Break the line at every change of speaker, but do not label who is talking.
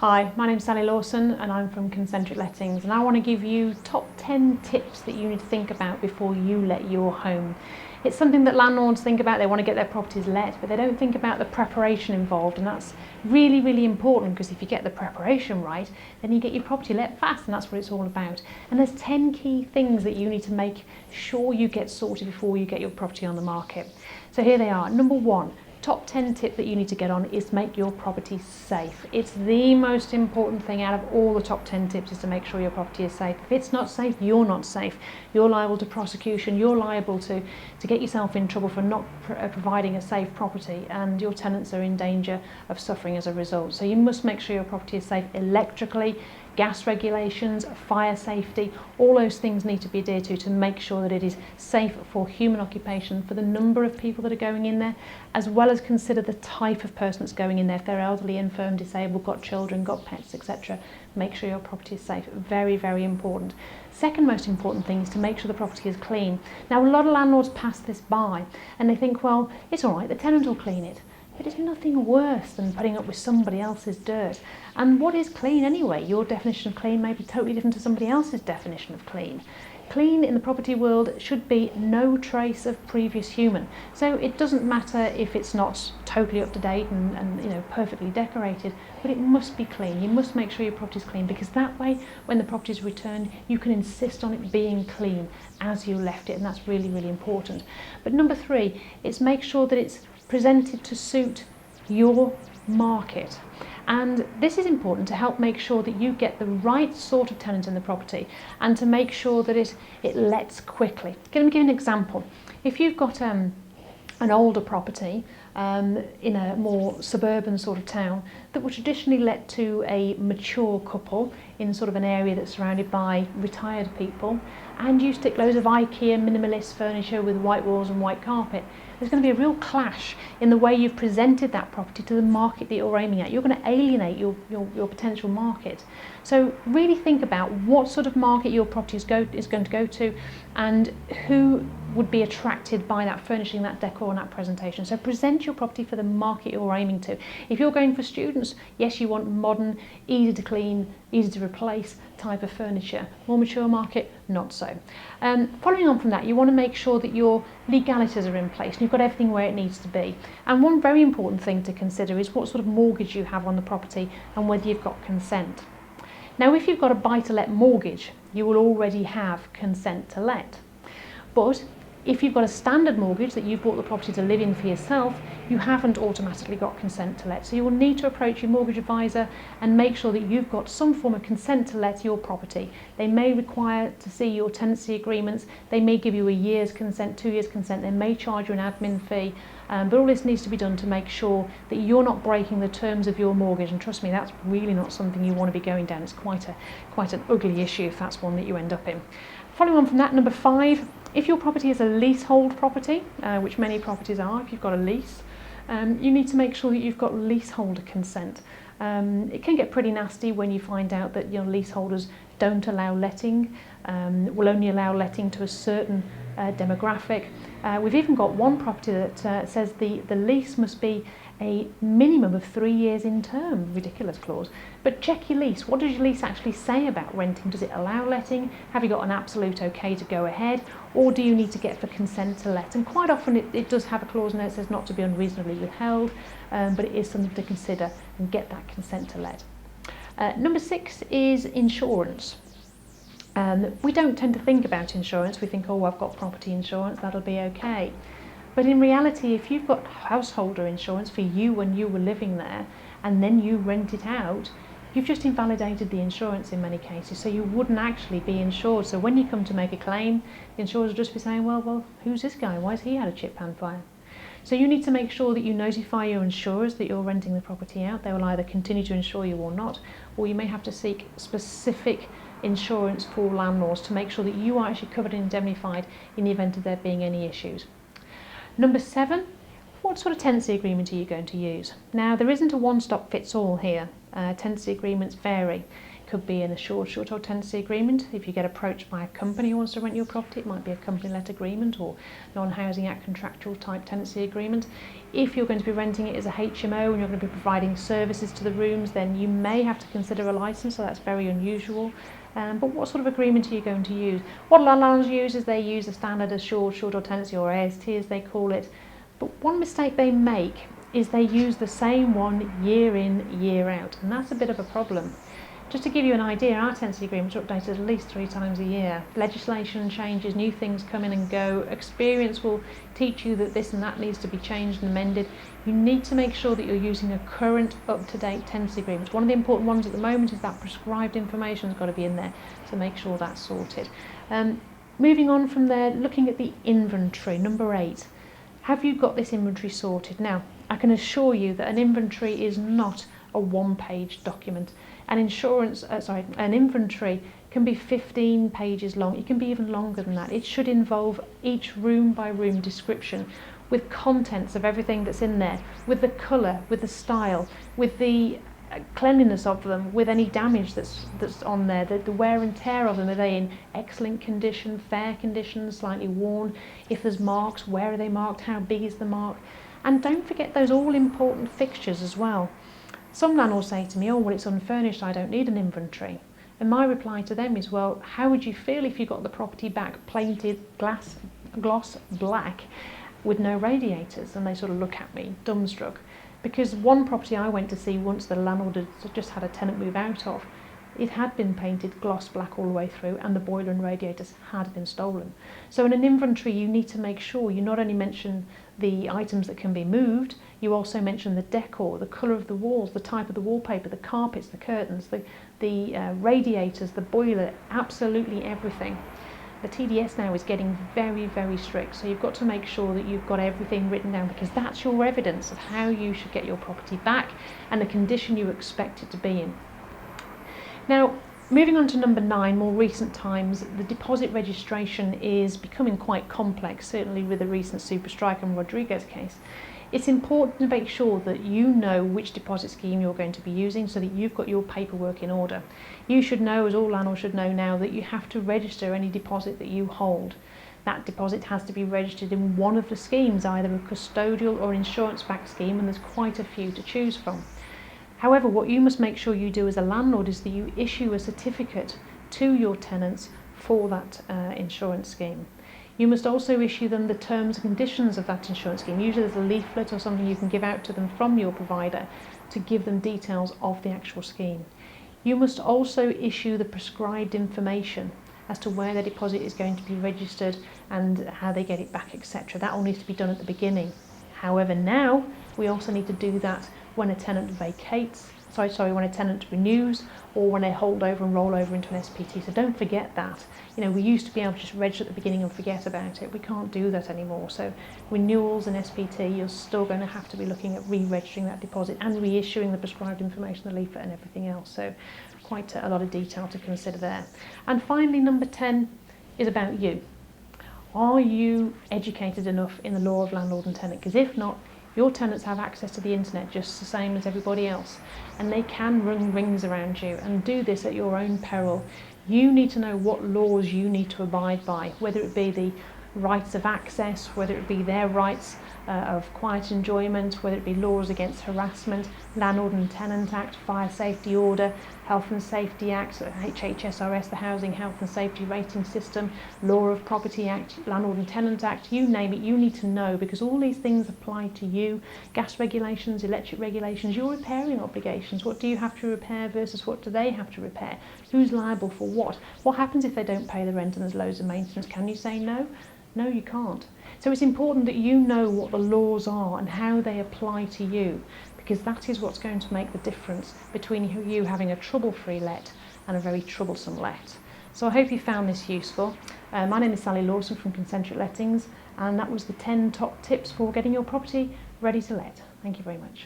Hi, my name's Sally Lawson and I'm from Concentric Lettings, and I want to give you top 10 tips that you need to think about before you let your home. It's something that landlords think about. They want to get their properties let, but they don't think about the preparation involved, and that's really important, because if you get the preparation right, then you get your property let fast, and that's what it's all about. And there's 10 key things that you need to make sure you get sorted before you get your property on the market. So here they are. Number one, top 10 tip that you need to get on is make your property safe. It's the most important thing out of all the top 10 tips, is to make sure your property is safe. If it's not safe, you're not safe. You're liable to prosecution, you're liable to get yourself in trouble for not providing a safe property, and your tenants are in danger of suffering as a result. So you must make sure your property is safe electrically, gas regulations, fire safety, all those things need to be adhered to make sure that it is safe for human occupation, for the number of people that are going in there, as well as consider the type of person that's going in there. If they're elderly, infirm, disabled, got children, got pets, etc., make sure your property is safe. Very important. Second most important thing is to make sure the property is clean. Now, a lot of landlords pass this by and they think, well, it's all right, the tenant will clean it. But it's nothing worse than putting up with somebody else's dirt. And what is clean anyway? Your definition of clean may be totally different to somebody else's definition of clean. Clean in the property world should be no trace of previous human. So it doesn't matter if it's not totally up to date and perfectly decorated, but it must be clean. You must make sure your property is clean, because that way, when the property is returned, you can insist on it being clean as you left it, and that's really important. But number three, it's make sure that it's presented to suit your market. And this is important to help make sure that you get the right sort of tenant in the property, and to make sure that it lets quickly. Let me give you an example. If you've got an older property in a more suburban sort of town that would traditionally let to a mature couple in sort of an area that's surrounded by retired people, and you stick loads of IKEA minimalist furniture with white walls and white carpet, there's going to be a real clash in the way you've presented that property to the market that you're aiming at. You're going to alienate your potential market. So really think about what sort of market your property is going to go to, and who would be attracted by that furnishing, that decor and that presentation. So present your property for the market you're aiming to. If you're going for students, yes, you want modern, easy to clean, easy to replace type of furniture. More mature market, not so. Following on from that, you want to make sure that your legalities are in place and you've got everything where it needs to be. And one very important thing to consider is what sort of mortgage you have on the property and whether you've got consent. Now, if you've got a buy-to-let mortgage, you will already have consent to let. But if you've got a standard mortgage that you've bought the property to live in for yourself, you haven't automatically got consent to let. So you will need to approach your mortgage advisor and make sure that you've got some form of consent to let your property. They may require to see your tenancy agreements. They may give you a year's consent, 2 years consent. They may charge you an admin fee. But all this needs to be done to make sure that you're not breaking the terms of your mortgage. And trust me, that's really not something you want to be going down. It's quite an ugly issue if that's one that you end up in. Following on from that, number 5, if your property is a leasehold property, which many properties are, if you've got a lease, you need to make sure that you've got leaseholder consent. It can get pretty nasty when you find out that your leaseholders don't allow letting, will only allow letting to a certain demographic. We've even got one property that says the lease must be a minimum of 3 years in term. Ridiculous clause. But check your lease. What does your lease actually say about renting? Does it allow letting? Have you got an absolute okay to go ahead? Or do you need to get for consent to let? And quite often it does have a clause in there that says not to be unreasonably withheld, but it is something to consider and get that consent to let. Number 6 is insurance. We don't tend to think about insurance. We think, oh, I've got property insurance, that'll be okay. But in reality, if you've got householder insurance for you when you were living there, and then you rent it out, you've just invalidated the insurance in many cases, so you wouldn't actually be insured. So when you come to make a claim, the insurers will just be saying, well, who's this guy? Why has he had a chip pan fire? So you need to make sure that you notify your insurers that you're renting the property out. They will either continue to insure you or not, or you may have to seek specific insurance for landlords to make sure that you are actually covered and indemnified in the event of there being any issues. Number 7, what sort of tenancy agreement are you going to use? Now, there isn't a one-stop-fits-all here. Tenancy agreements vary. could be an assured short-hold tenancy agreement. If you get approached by a company who wants to rent your property, it might be a company-let agreement or non-housing act contractual type tenancy agreement. If you're going to be renting it as a HMO and you're going to be providing services to the rooms, then you may have to consider a licence, so that's very unusual. But what sort of agreement are you going to use? What landlords use is they use a standard assured short-hold tenancy, or AST as they call it. But one mistake they make is they use the same one year in, year out, and that's a bit of a problem. Just to give you an idea, our tenancy agreements are updated at least 3 times a year. Legislation changes, new things come in and go. Experience will teach you that this and that needs to be changed and amended. You need to make sure that you're using a current, up-to-date tenancy agreement. One of the important ones at the moment is that prescribed information has got to be in there, so make sure that's sorted. Moving on from there, looking at the inventory, number 8. Have you got this inventory sorted? Now, I can assure you that an inventory is not a one-page document. An inventory can be 15 pages long. It can be even longer than that. It should involve each room-by-room description with contents of everything that's in there, with the colour, with the style, with the cleanliness of them, with any damage that's on there, the wear and tear of them. Are they in excellent condition, fair condition, slightly worn? If there's marks, where are they marked? How big is the mark? And don't forget those all-important fixtures as well. Some landlords say to me, oh, well, it's unfurnished, I don't need an inventory. And my reply to them is, well, how would you feel if you got the property back painted gloss black with no radiators? And they sort of look at me, dumbstruck. Because one property I went to see once, the landlord had just had a tenant move out of, it had been painted gloss black all the way through, and the boiler and radiators had been stolen. So in an inventory, you need to make sure you not only mention the items that can be moved, you also mention the decor, the colour of the walls, the type of the wallpaper, the carpets, the curtains, the radiators, the boiler, absolutely everything. The TDS now is getting very, very strict, so you've got to make sure that you've got everything written down, because that's your evidence of how you should get your property back and the condition you expect it to be in. Now, moving on to number 9, more recent times, the deposit registration is becoming quite complex, certainly with the recent Super Strike and Rodriguez case. It's important to make sure that you know which deposit scheme you're going to be using so that you've got your paperwork in order. You should know, as all landlords should know now, that you have to register any deposit that you hold. That deposit has to be registered in one of the schemes, either a custodial or insurance-backed scheme, and there's quite a few to choose from. However, what you must make sure you do as a landlord is that you issue a certificate to your tenants for that insurance scheme. You must also issue them the terms and conditions of that insurance scheme. Usually there's a leaflet or something you can give out to them from your provider to give them details of the actual scheme. You must also issue the prescribed information as to where their deposit is going to be registered and how they get it back, etc. That all needs to be done at the beginning. However, now we also need to do that when a tenant vacates, when a tenant renews, or when they hold over and roll over into an SPT. So don't forget that. You know, we used to be able to just register at the beginning and forget about it. We can't do that anymore. So renewals and SPT, you're still going to have to be looking at re-registering that deposit and reissuing the prescribed information, the leaflet and everything else. So quite a lot of detail to consider there. And finally, number 10 is about you. Are you educated enough in the law of landlord and tenant? Because if not, your tenants have access to the internet just the same as everybody else, and they can run rings around you and do this at your own peril. You need to know what laws you need to abide by, whether it be the rights of access, whether it be their rights of quiet enjoyment, whether it be laws against harassment, Landlord and Tenant Act, Fire Safety Order, Health and Safety Act, HHSRS, the Housing Health and Safety Rating System, Law of Property Act, Landlord and Tenant Act, you name it, you need to know, because all these things apply to you. Gas regulations, electric regulations, your repairing obligations. What do you have to repair versus what do they have to repair? Who's liable for what? What happens if they don't pay the rent and there's loads of maintenance? Can you say no? No, you can't. So it's important that you know what the laws are and how they apply to you, because that is what's going to make the difference between you having a trouble-free let and a very troublesome let. So I hope you found this useful. My name is Sally Lawson from Concentric Lettings, and that was the 10 top tips for getting your property ready to let. Thank you very much.